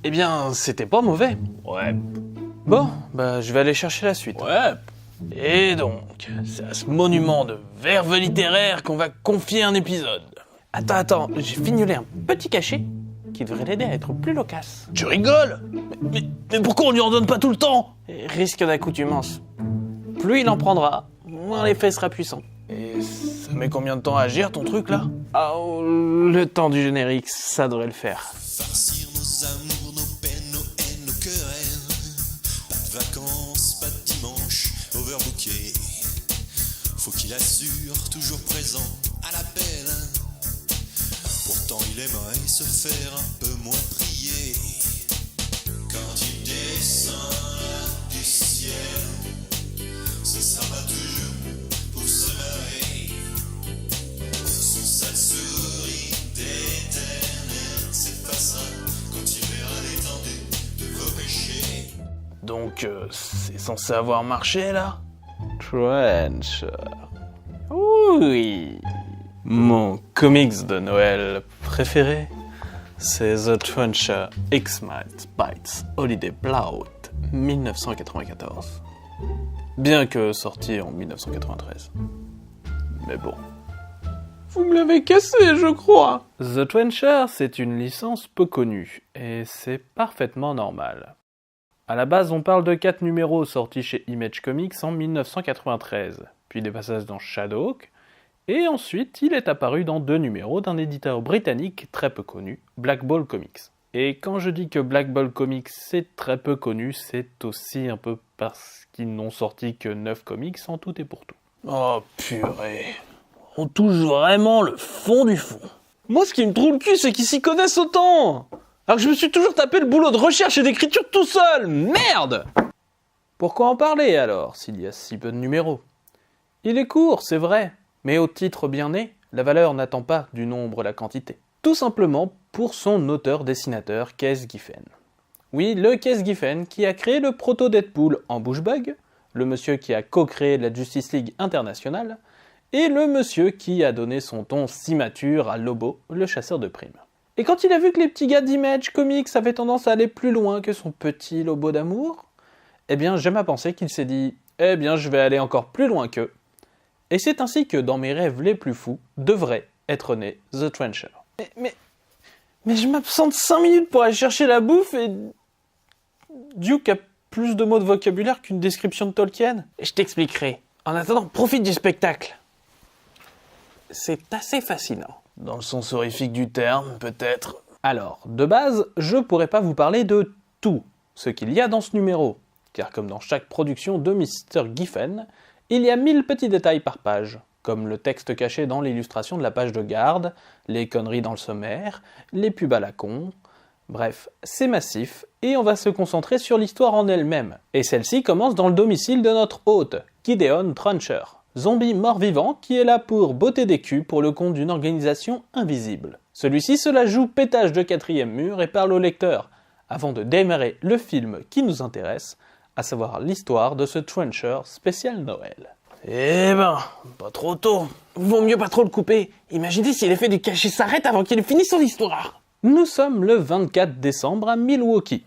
Eh bien, c'était pas mauvais. Ouais. Bon, bah je vais aller chercher la suite. Ouais. Et donc, c'est à ce monument de verve littéraire qu'on va confier un épisode. Attends, j'ai fignolé un petit cachet qui devrait l'aider à être plus loquace. Tu rigoles? Mais pourquoi on lui en donne pas tout le temps? Et risque d'accoutumance. Plus il en prendra, moins l'effet sera puissant. Et ça met combien de temps à agir ton truc là? Oh, le temps du générique, ça devrait le faire. Farcir nos amours, nos peines, nos haines, nos querelles. Pas de vacances, pas de dimanche, overbooké. Faut qu'il assure, toujours présent à l'appel. Pourtant il aimerait se faire un peu moins prier. Quand il descend là du ciel, ce sera pas toujours pour se marrer. Son sale sourire d'éternel s'effacera quand il verra l'étendue de vos péchés. Donc, c'est censé avoir marché là? Trencher. Oui. Mon comics de Noël préféré, c'est The Trencher X-Miles Bites Holiday Blowout 1994. Bien que sorti en 1993. Mais bon. Vous me l'avez cassé, je crois. The Trencher, c'est une licence peu connue, et c'est parfaitement normal. À la base, on parle de 4 numéros sortis chez Image Comics en 1993, puis des passages dans Shadowhawk, et ensuite il est apparu dans 2 numéros d'un éditeur britannique très peu connu, Black Ball Comics. Et quand je dis que Black Ball Comics c'est très peu connu, c'est aussi un peu parce qu'ils n'ont sorti que 9 comics en tout et pour tout. Oh purée. On touche vraiment le fond du fond. Moi, ce qui me trouve le cul, c'est qu'ils s'y connaissent autant. Alors que je me suis toujours tapé le boulot de recherche et d'écriture tout seul. Merde! Pourquoi en parler alors, s'il y a si peu de numéros? Il est court, c'est vrai, mais au titre bien né, la valeur n'attend pas du nombre la quantité. Tout simplement pour son auteur-dessinateur Kes Giffen. Oui, le Kes Giffen qui a créé le proto-Deadpool en Bushbug, le monsieur qui a co-créé la Justice League internationale, et le monsieur qui a donné son ton si mature à Lobo, le chasseur de primes. Et quand il a vu que les petits gars d'Image Comics avaient tendance à aller plus loin que son petit Lobo d'amour, eh bien j'aime à penser qu'il s'est dit « Eh bien je vais aller encore plus loin qu'eux ». Et c'est ainsi que dans mes rêves les plus fous, devrait être né The Trencher. Mais je m'absente 5 minutes pour aller chercher la bouffe et... Duke a plus de mots de vocabulaire qu'une description de Tolkien. Je t'expliquerai. En attendant, profite du spectacle. C'est assez fascinant. Dans le sens horrifique du terme, peut-être. Alors, de base, je pourrais pas vous parler de tout ce qu'il y a dans ce numéro, car comme dans chaque production de Mr. Giffen, il y a 1000 petits détails par page, comme le texte caché dans l'illustration de la page de garde, les conneries dans le sommaire, les pubs à la con... Bref, c'est massif, et on va se concentrer sur l'histoire en elle-même. Et celle-ci commence dans le domicile de notre hôte, Gideon Trencher, zombie mort-vivant qui est là pour botter des culs pour le compte d'une organisation invisible. Celui-ci se la joue pétage de 4e mur et parle au lecteur, avant de démarrer le film qui nous intéresse, à savoir l'histoire de ce Trencher spécial Noël. Eh ben, pas trop tôt. Vaut mieux pas trop le couper. Imaginez si l'effet du cachet s'arrête avant qu'il ait fini son histoire. Nous sommes le 24 décembre à Milwaukee,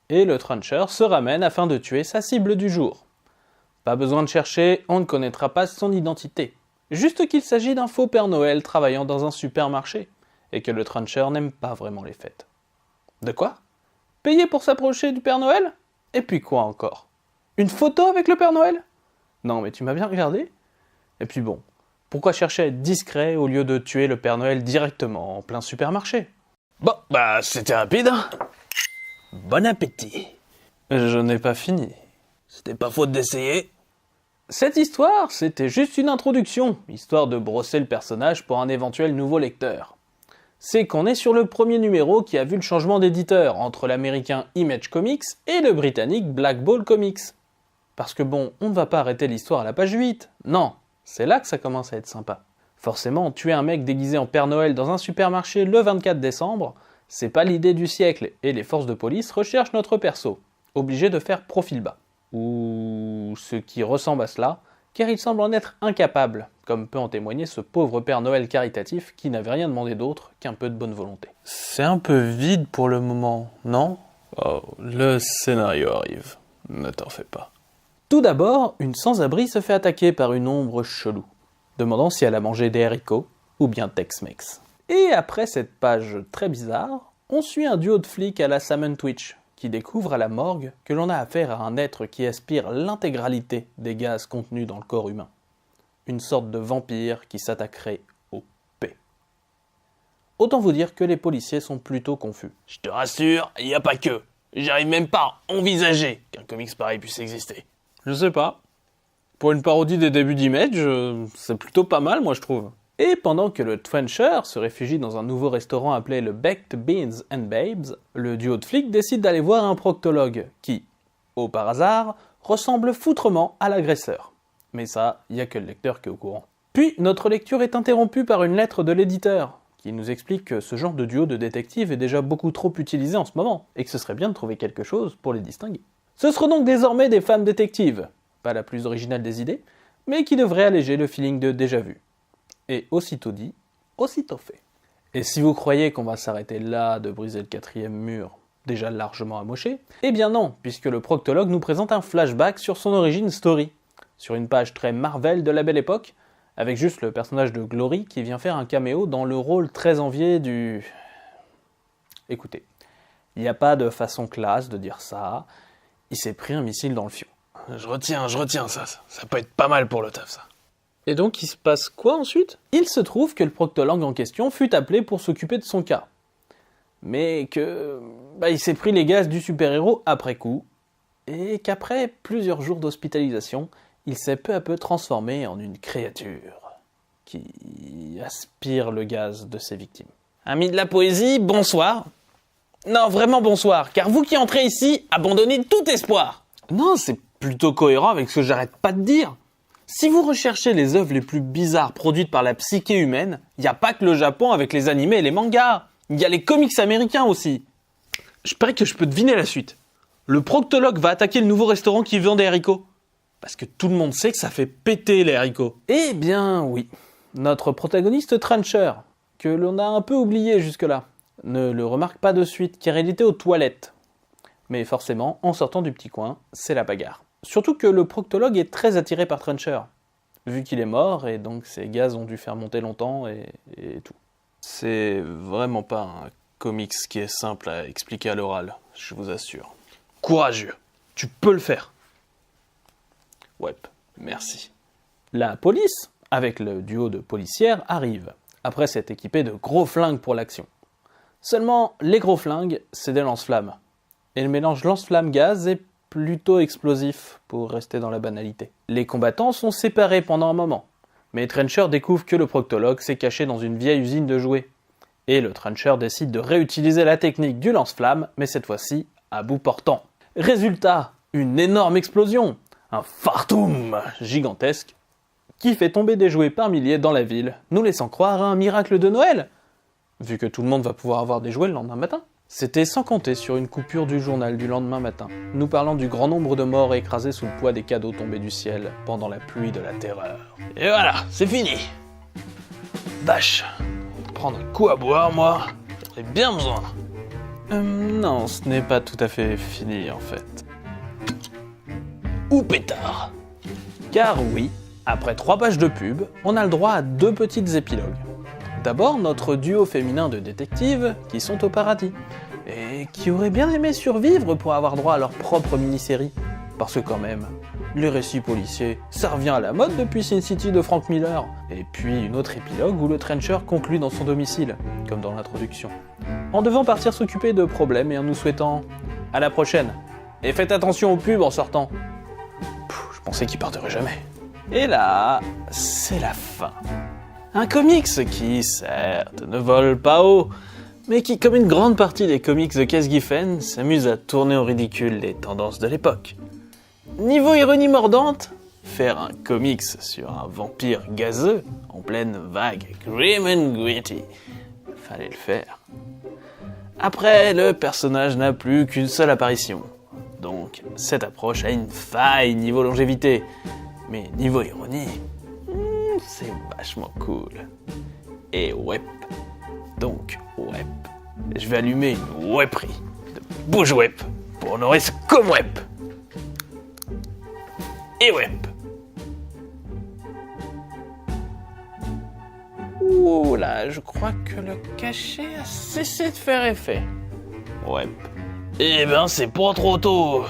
et le Trencher se ramène afin de tuer sa cible du jour. Pas besoin de chercher, on ne connaîtra pas son identité. Juste qu'il s'agit d'un faux Père Noël travaillant dans un supermarché, et que le Trencher n'aime pas vraiment les fêtes. De quoi? Payer pour s'approcher du Père Noël? Et puis quoi encore? Une photo avec le Père Noël? Non mais tu m'as bien regardé? Et puis bon, pourquoi chercher à être discret au lieu de tuer le Père Noël directement en plein supermarché? Bon, bah c'était rapide, hein. Bon appétit. Je n'ai pas fini. C'était pas faute d'essayer. Cette histoire, c'était juste une introduction, histoire de brosser le personnage pour un éventuel nouveau lecteur. C'est qu'on est sur le premier numéro qui a vu le changement d'éditeur entre l'américain Image Comics et le britannique Black Ball Comics. Parce que bon, on ne va pas arrêter l'histoire à la page 8. Non, c'est là que ça commence à être sympa. Forcément, tuer un mec déguisé en Père Noël dans un supermarché le 24 décembre, c'est pas l'idée du siècle, et les forces de police recherchent notre perso, obligé de faire profil bas. Ou ce qui ressemble à cela, car il semble en être incapable, comme peut en témoigner ce pauvre Père Noël caritatif qui n'avait rien demandé d'autre qu'un peu de bonne volonté. C'est un peu vide pour le moment, non ? Oh, le scénario arrive. Ne t'en fais pas. Tout d'abord, une sans-abri se fait attaquer par une ombre chelou, demandant si elle a mangé des haricots ou bien Tex-Mex. Et après cette page très bizarre, on suit un duo de flics à la Sam & Twitch, qui découvre à la morgue que l'on a affaire à un être qui aspire l'intégralité des gaz contenus dans le corps humain. Une sorte de vampire qui s'attaquerait au P. Autant vous dire que les policiers sont plutôt confus. Je te rassure, il n'y a pas que. J'arrive même pas à envisager qu'un comics pareil puisse exister. Je sais pas. Pour une parodie des débuts d'Image, c'est plutôt pas mal, moi je trouve. Et pendant que le Trencher se réfugie dans un nouveau restaurant appelé le Baked Beans and Babes, le duo de flics décide d'aller voir un proctologue qui, au par hasard, ressemble foutrement à l'agresseur. Mais ça, y a que le lecteur qui est au courant. Puis, notre lecture est interrompue par une lettre de l'éditeur, qui nous explique que ce genre de duo de détectives est déjà beaucoup trop utilisé en ce moment, et que ce serait bien de trouver quelque chose pour les distinguer. Ce seront donc désormais des femmes détectives, pas la plus originale des idées, mais qui devrait alléger le feeling de déjà-vu. Et aussitôt dit, aussitôt fait. Et si vous croyez qu'on va s'arrêter là de briser le 4e mur, déjà largement amoché, eh bien non, puisque le proctologue nous présente un flashback sur son origin story, sur une page très Marvel de la Belle Époque, avec juste le personnage de Glory qui vient faire un caméo dans le rôle très envié du... Écoutez, il n'y a pas de façon classe de dire ça, il s'est pris un missile dans le fion. Je retiens ça peut être pas mal pour le taf ça. Et donc, il se passe quoi ensuite ? Il se trouve que le proctologue en question fut appelé pour s'occuper de son cas. Mais que... il s'est pris les gaz du super-héros après coup, et qu'après plusieurs jours d'hospitalisation, il s'est peu à peu transformé en une créature qui aspire le gaz de ses victimes. Amis de la poésie, bonsoir. Non, vraiment bonsoir, car vous qui entrez ici, abandonnez tout espoir. Non, c'est plutôt cohérent avec ce que j'arrête pas de dire. Si vous recherchez les œuvres les plus bizarres produites par la psyché humaine, il n'y a pas que le Japon avec les animés et les mangas. Il y a les comics américains aussi. Je parie que je peux deviner la suite. Le proctologue va attaquer le nouveau restaurant qui vend des haricots. Parce que tout le monde sait que ça fait péter les haricots. Eh bien oui, notre protagoniste Trencher, que l'on a un peu oublié jusque-là, ne le remarque pas de suite car il était aux toilettes. Mais forcément, en sortant du petit coin, c'est la bagarre. Surtout que le proctologue est très attiré par Trencher, vu qu'il est mort et donc ses gaz ont dû faire monter longtemps et tout. C'est vraiment pas un comics qui est simple à expliquer à l'oral, je vous assure. Courageux, tu peux le faire. Ouais, merci. La police, avec le duo de policières, arrive, après s'être équipé de gros flingues pour l'action. Seulement, les gros flingues, c'est des lance-flammes. Et le mélange lance-flammes gaz est plutôt explosif, pour rester dans la banalité. Les combattants sont séparés pendant un moment, mais Trencher découvre que le proctologue s'est caché dans une vieille usine de jouets. Et le Trencher décide de réutiliser la technique du lance-flamme, mais cette fois-ci à bout portant. Résultat, une énorme explosion, un fartoum gigantesque, qui fait tomber des jouets par milliers dans la ville, nous laissant croire à un miracle de Noël, vu que tout le monde va pouvoir avoir des jouets le lendemain matin. C'était sans compter sur une coupure du journal du lendemain matin, nous parlant du grand nombre de morts écrasés sous le poids des cadeaux tombés du ciel pendant la pluie de la terreur. Et voilà, c'est fini. Dash, prendre un coup à boire, moi, j'en ai bien besoin. Non, ce n'est pas tout à fait fini en fait. Ou pétard. Car oui, après 3 pages de pub, on a le droit à 2 petites épilogues. D'abord, notre duo féminin de détectives qui sont au paradis, et qui auraient bien aimé survivre pour avoir droit à leur propre mini-série. Parce que quand même, les récits policiers, ça revient à la mode depuis Sin City de Frank Miller. Et puis une autre épilogue où le Trencher conclut dans son domicile, comme dans l'introduction, en devant partir s'occuper de problèmes et en nous souhaitant « à la prochaine ». Et faites attention aux pubs en sortant. Je pensais qu'il parterait jamais. Et là, c'est la fin. Un comics qui, certes, ne vole pas haut, mais qui, comme une grande partie des comics de Kes Giffen, s'amuse à tourner au ridicule les tendances de l'époque. Niveau ironie mordante, faire un comics sur un vampire gazeux, en pleine vague grim and gritty, fallait le faire. Après, le personnage n'a plus qu'une seule apparition, donc cette approche a une faille niveau longévité, Mais niveau ironie, c'est vachement cool. Et ouais. Donc, ouais. Je vais allumer une weperie de bouge web pour honorer ce com web. Et web. Ouh là, je crois que le cachet a cessé de faire effet. Ouais. Eh ben, c'est pas trop tôt.